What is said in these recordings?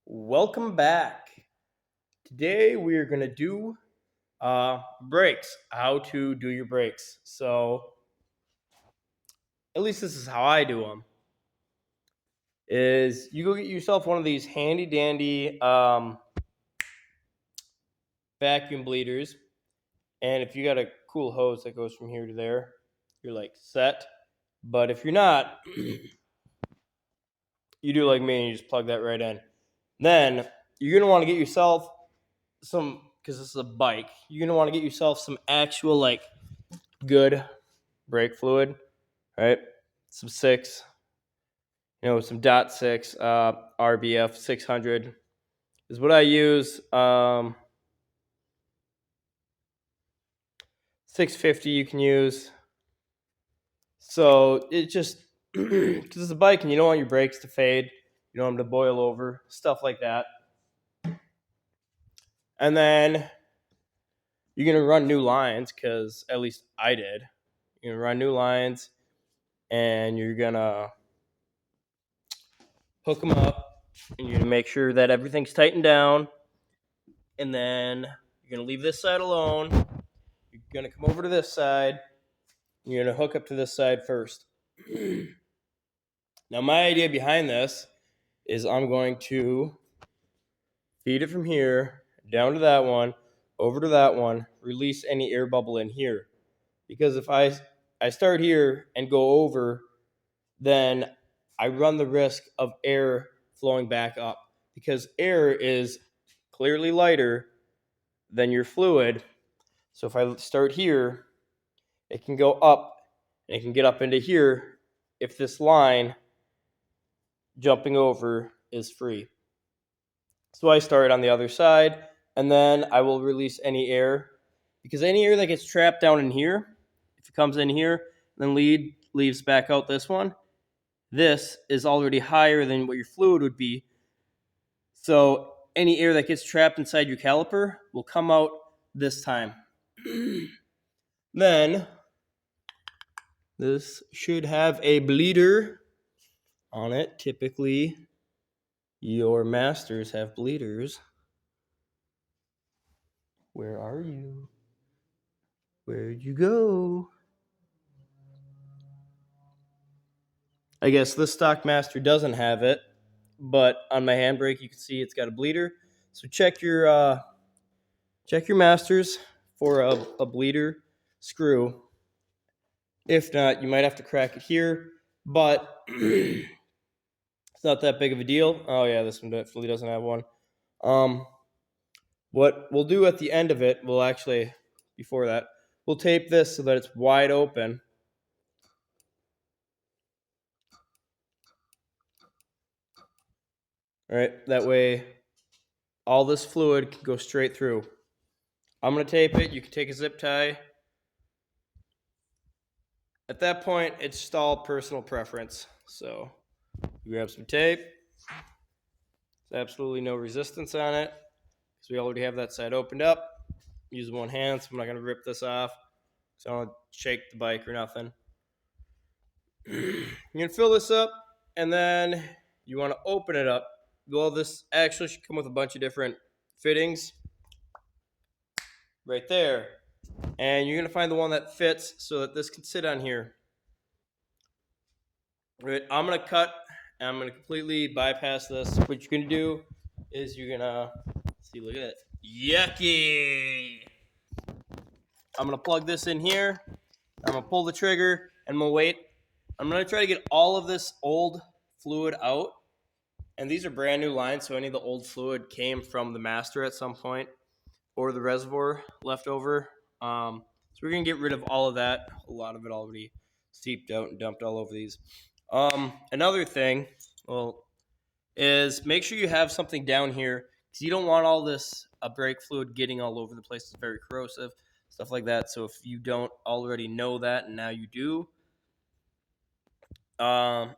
Welcome back. Today we are going to do brakes, how to do your brakes. So, at least this is how I do them. Is you go get yourself one of these handy dandy vacuum bleeders, and if you got a cool hose that goes from here to there, you're like set. But if you're not, you do like me and you just plug that right in. Then you're going to want to get yourself some, because this is a bike, you're going to want to get yourself some actual like good brake fluid, right? Some six, some dot six, RBF 600 is what I use. 650 you can use. So it just because it's a bike and you don't want your brakes to fade, you don't want them to boil over, stuff like that. And then you're gonna run new lines because at least I did. You're gonna run new lines and you're gonna hook them up and you're gonna make sure that everything's tightened down. And then you're gonna leave this side alone. You're gonna come over to this side. You're gonna hook up to this side first. Now, my idea behind this is I'm going to feed it from here down to that one, over to that one, release any air bubble in here. Because if I start here and go over, then I run the risk of air flowing back up because air is clearly lighter than your fluid. So if I start here, it can go up and it can get up into here if this line jumping over is free. So I start on the other side and then I will release any air because any air that gets trapped down in here, if it comes in here, then leaves back out this one. This is already higher than what your fluid would be. So any air that gets trapped inside your caliper will come out this time. Then this should have a bleeder on it. Typically, your masters have bleeders. Where are you? Where'd you go? I guess this stock master doesn't have it, but on my handbrake you can see it's got a bleeder. So check your masters for a bleeder screw. If not, you might have to crack it here, but it's not that big of a deal. Oh yeah, this one definitely doesn't have one. What we'll do at the end of it, before that, we'll tape this so that it's wide open. All right, that way all this fluid can go straight through. I'm going to tape it. You can take a zip tie. At that point, it's just all personal preference. So you grab some tape. There's absolutely no resistance on it because we already have that side opened up. Use one hand, so I'm not going to rip this off. So I don't shake the bike or nothing. You're going to fill this up, and then you want to open it up. Well, this actually should come with a bunch of different fittings right there. And you're going to find the one that fits so that this can sit on here. Right, I'm going to cut, and I'm going to completely bypass this. What you're going to do is you're going to, see, look at it. Yucky! I'm going to plug this in here. I'm going to pull the trigger, and I'm going to wait. I'm going to try to get all of this old fluid out. And these are brand new lines, so any of the old fluid came from the master at some point or the reservoir left over. So we're going to get rid of all of that. A lot of it already seeped out and dumped all over these. Another thing, is make sure you have something down here because you don't want all this brake fluid getting all over the place. It's very corrosive, stuff like that. So if you don't already know that, and now you do, and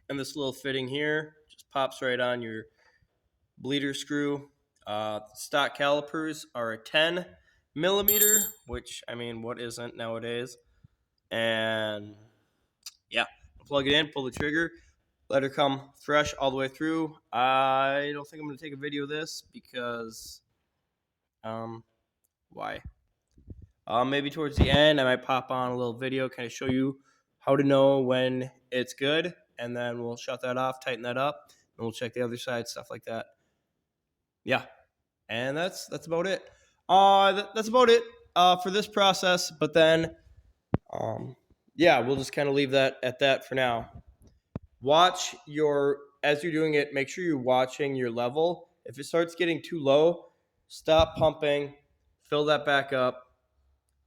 this little fitting here just pops right on your bleeder screw. Stock calipers are a 10 millimeter, which, I mean, what isn't nowadays? And yeah, plug it in, pull the trigger. let her come fresh all the way through. I don't think I'm going to take a video of this because, why? Maybe towards the end, I might pop on a little video, kind of show you how to know when it's good, and then we'll shut that off, tighten that up, and we'll check the other side, stuff like that. Yeah, and that's about it. That's about it for this process. But then, yeah, we'll just kind of leave that at that for now. Watch as you're doing it, make sure you're watching your level. If it starts getting too low, stop pumping, fill that back up.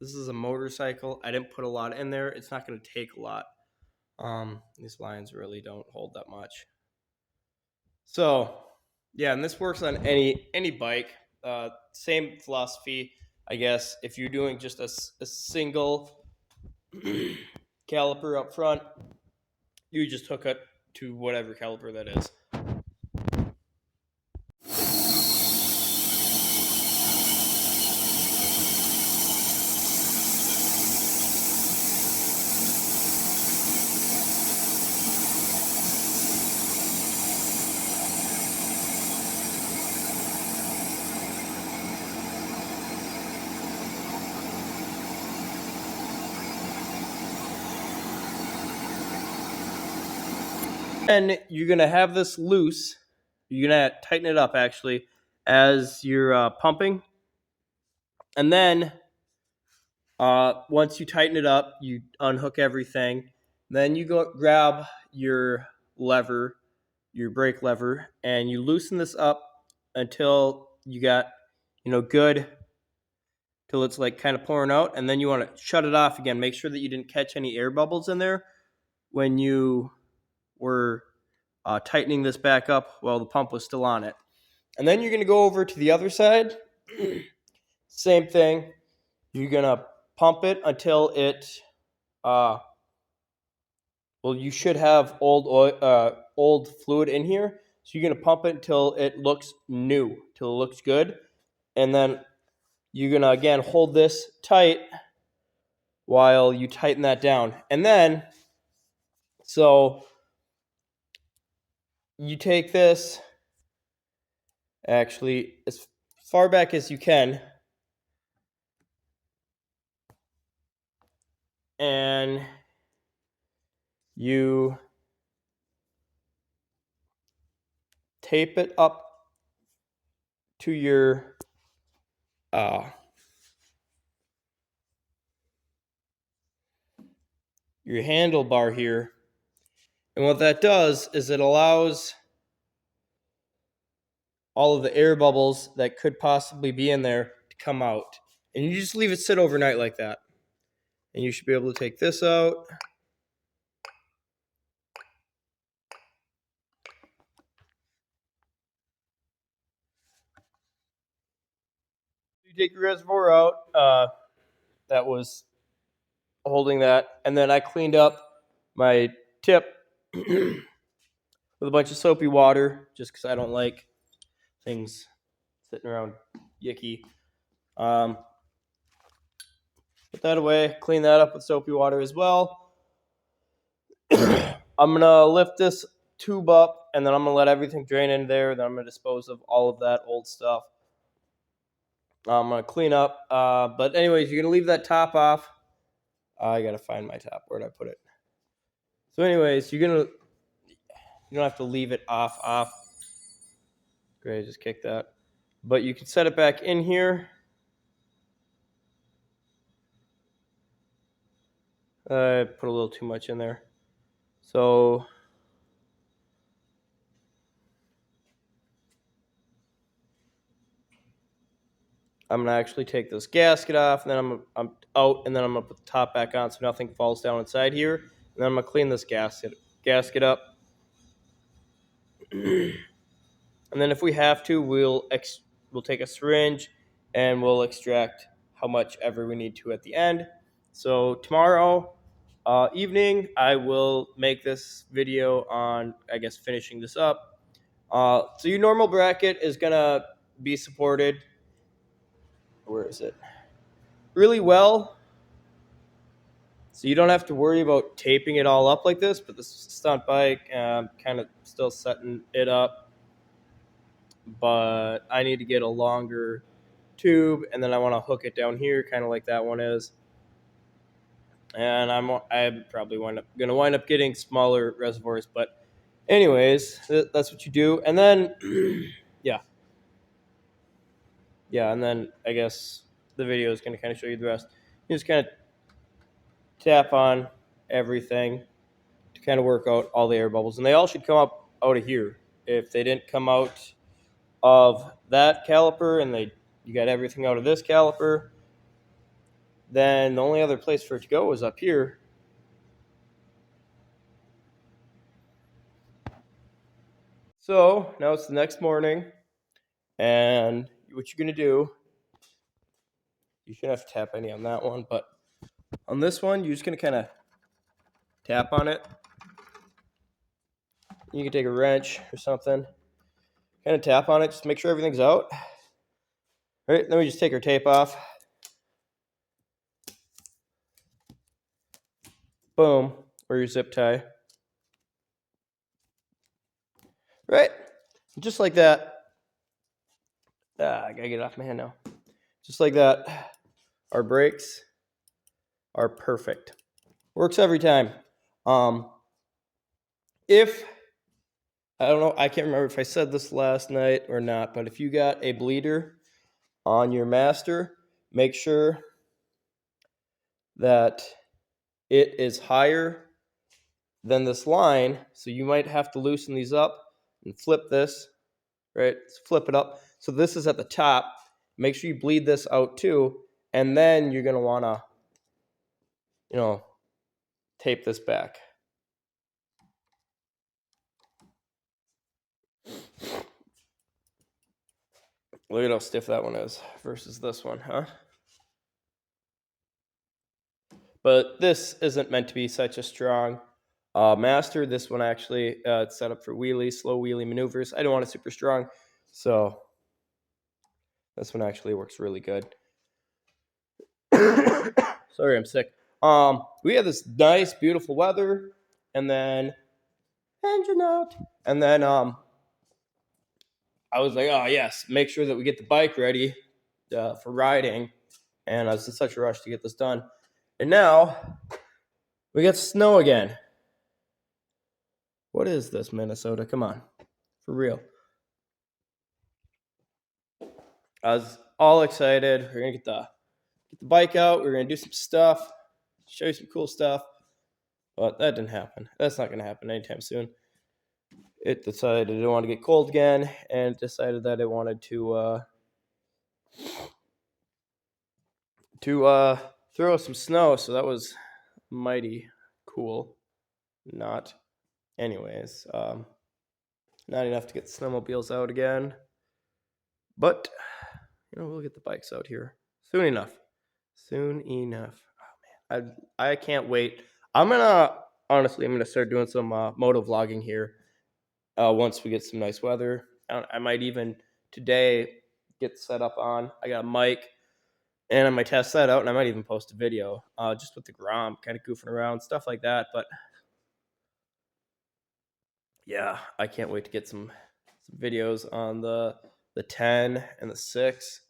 This is a motorcycle. I didn't put a lot in there. It's not going to take a lot. These lines really don't hold that much. So, yeah, and this works on any bike. Same philosophy, I guess. If you're doing just a single caliper up front, you just hook it to whatever caliper that is. And you're going to have this loose. You're going to tighten it up, actually, as you're pumping. And then once you tighten it up, you unhook everything. Then you go grab your lever, your brake lever, and you loosen this up until you got, good, till it's like kind of pouring out. And then you want to shut it off again. Make sure that you didn't catch any air bubbles in there when you were tightening this back up while the pump was still on it. And then you're going to go over to the other side. Same thing. You're going to pump it until it, you should have old fluid in here. So you're going to pump it until it looks new, till it looks good. And then you're going to, again, hold this tight while you tighten that down. And then, so you take this, actually, as far back as you can, and you tape it up to your handlebar here. And what that does is it allows all of the air bubbles that could possibly be in there to come out. And you just leave it sit overnight like that. And you should be able to take this out. You take your reservoir out. That was holding that. And then I cleaned up my tip with a bunch of soapy water just because I don't like things sitting around yicky. Put that away, clean that up with soapy water as well. I'm going to lift this tube up, and then I'm going to let everything drain in there. Then I'm going to dispose of all of that old stuff. I'm going to clean up. But anyways, you're going to leave that top off. I got to find my top. Where'd I put it? So anyways, you don't have to leave it off. Great, just kick that. But you can set it back in here. I put a little too much in there. So I'm going to actually take this gasket off, and then I'm out, and then I'm going to put the top back on so nothing falls down inside here. And then I'm going to clean this gasket up. And then if we have to, we'll take a syringe, and we'll extract how much ever we need to at the end. So tomorrow evening, I will make this video on, I guess, finishing this up. So your normal bracket is going to be supported. Where is it? Really well. So you don't have to worry about taping it all up like this, but the stunt bike, kind of still setting it up. But I need to get a longer tube, and then I want to hook it down here, kind of like that one is. And I'm probably gonna wind up getting smaller reservoirs, but anyways, that's what you do. And then yeah, and then I guess the video is gonna kind of show you the rest. You just kind of tap on everything to kind of work out all the air bubbles, and they all should come up out of here. If they didn't come out of that caliper and you got everything out of this caliper, then the only other place for it to go is up here. So now it's the next morning, and what you're gonna do, you shouldn't have to tap any on that one, but on this one, you're just gonna kind of tap on it. You can take a wrench or something, kind of tap on it, just to make sure everything's out. All right, then we just take our tape off. Boom, or your zip tie. Right, just like that. I gotta get it off my hand now. Just like that, our brakes are perfect. Works every time. If I don't know, I can't remember if I said this last night or not, but if you got a bleeder on your master, make sure that it is higher than this line. So you might have to loosen these up and flip this, right? Flip it up. So this is at the top. Make sure you bleed this out too. And then you're going to want to, tape this back. Look at how stiff that one is versus this one, huh? But this isn't meant to be such a strong master. This one actually it's set up for wheelie, slow wheelie maneuvers. I don't want it super strong, so this one actually works really good. Sorry, I'm sick. We had this nice, beautiful weather, and then engine out, and then I was like, oh yes, make sure that we get the bike ready for riding, and I was in such a rush to get this done. And now we got snow again. What is this, Minnesota? Come on, for real. I was all excited. We're gonna get the bike out. We're gonna do some stuff, show you some cool stuff. But that didn't happen. That's not gonna happen anytime soon. It decided it didn't want to get cold again, and it decided that it wanted to throw some snow. So that was mighty cool. Not, anyways. Not enough to get the snowmobiles out again, but we'll get the bikes out here soon enough. Soon enough. Oh man, I can't wait. I'm gonna start doing some moto vlogging here. Once we get some nice weather, I might even today get set up on. I got a mic, and I might test that out, and I might even post a video just with the Grom, kind of goofing around, stuff like that. But yeah, I can't wait to get some videos on the 10 and the 6.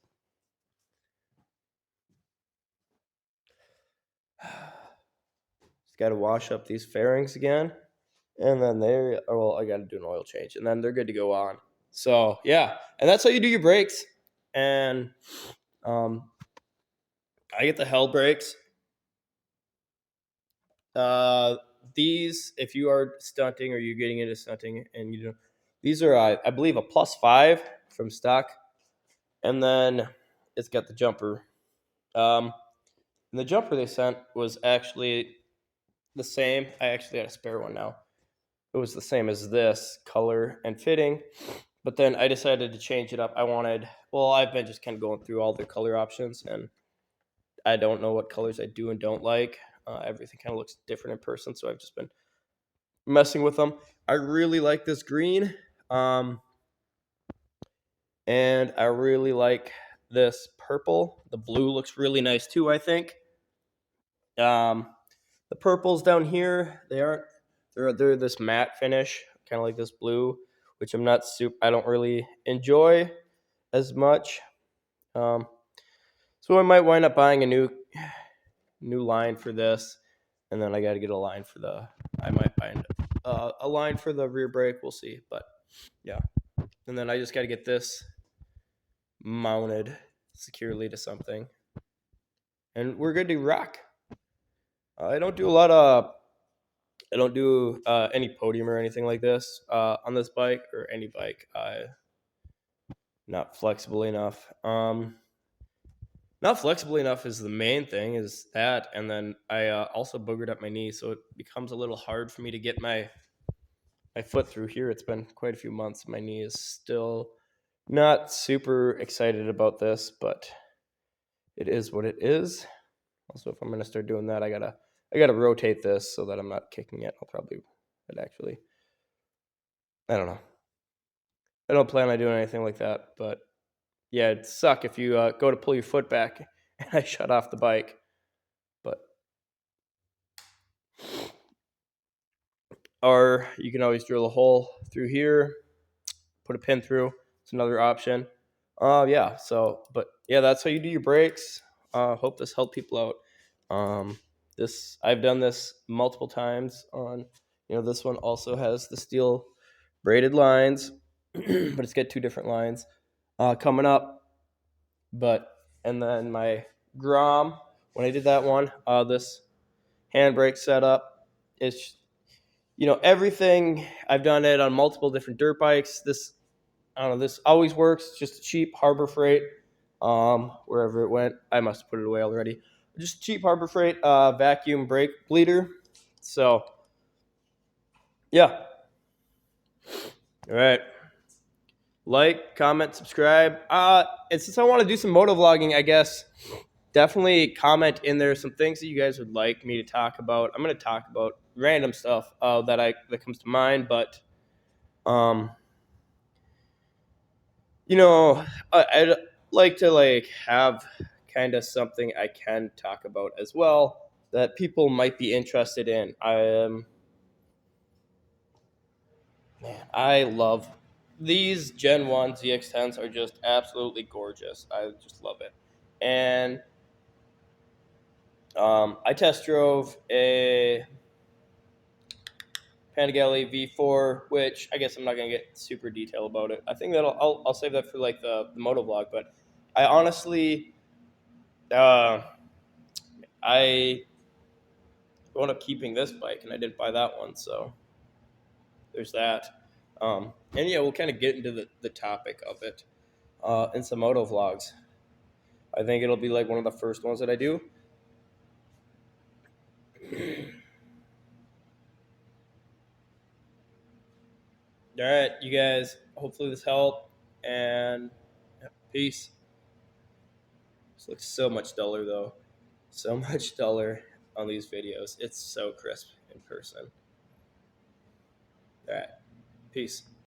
Just got to wash up these fairings again, and then I got to do an oil change, and then they're good to go on. So yeah, and that's how you do your brakes. And I get the Hell brakes. These, if you are stunting or you're getting into stunting, and these are I believe a +5 from stock, and then it's got the jumper. And the jumper they sent was actually the same. I actually got a spare one now. It was the same as this color and fitting, but then I decided to change it up. I've been just kind of going through all the color options, and I don't know what colors I do and don't like. Everything kind of looks different in person, so I've just been messing with them. I really like this green, and I really like this purple. The blue looks really nice too, I think. The purples down here, they're this matte finish, kind of like this blue, which I don't really enjoy as much. So I might wind up buying a new line for this, and then I got to get a line for I might find a line for the rear brake. We'll see, but yeah. And then I just got to get this mounted securely to something, and we're good to rock. I don't do any podium or anything like this on this bike or any bike. Not flexible enough. Not flexible enough is the main thing, is that, and then I also boogered up my knee, so it becomes a little hard for me to get my foot through here. It's been quite a few months. My knee is still not super excited about this, but it is what it is. Also, if I'm gonna start doing that, I gotta rotate this so that I'm not kicking it. I don't know. I don't plan on doing anything like that, but yeah, it'd suck if you go to pull your foot back and I shut off the bike. But or you can always drill a hole through here, put a pin through. It's another option. Yeah. So, but yeah, that's how you do your brakes. Hope this helped people out. I've done this multiple times on. This one also has the steel braided lines, but it's got two different lines coming up. And then my Grom, when I did that one, this handbrake setup, it's everything. I've done it on multiple different dirt bikes. This always works. It's just a cheap Harbor Freight, wherever it went. I must have put it away already. Just cheap Harbor Freight vacuum brake bleeder. So yeah. All right. Like, comment, subscribe. And since I want to do some moto vlogging, I guess definitely comment in there some things that you guys would like me to talk about. I'm going to talk about random stuff that comes to mind, but I'd like to have kind of something I can talk about as well that people might be interested in. I love these Gen 1 ZX10s are just absolutely gorgeous. I just love it. And I test drove a Panigale V4, which I guess I'm not going to get super detailed about it. I think that I'll save that for the moto vlog, but I honestly I wound up keeping this bike and I didn't buy that one, so there's that. And yeah, we'll kind of get into the topic of it in some moto vlogs. I think it'll be one of the first ones that I do. All right, you guys, hopefully this helped, and peace. This looks so much duller, though. So much duller on these videos. It's so crisp in person. All right, peace.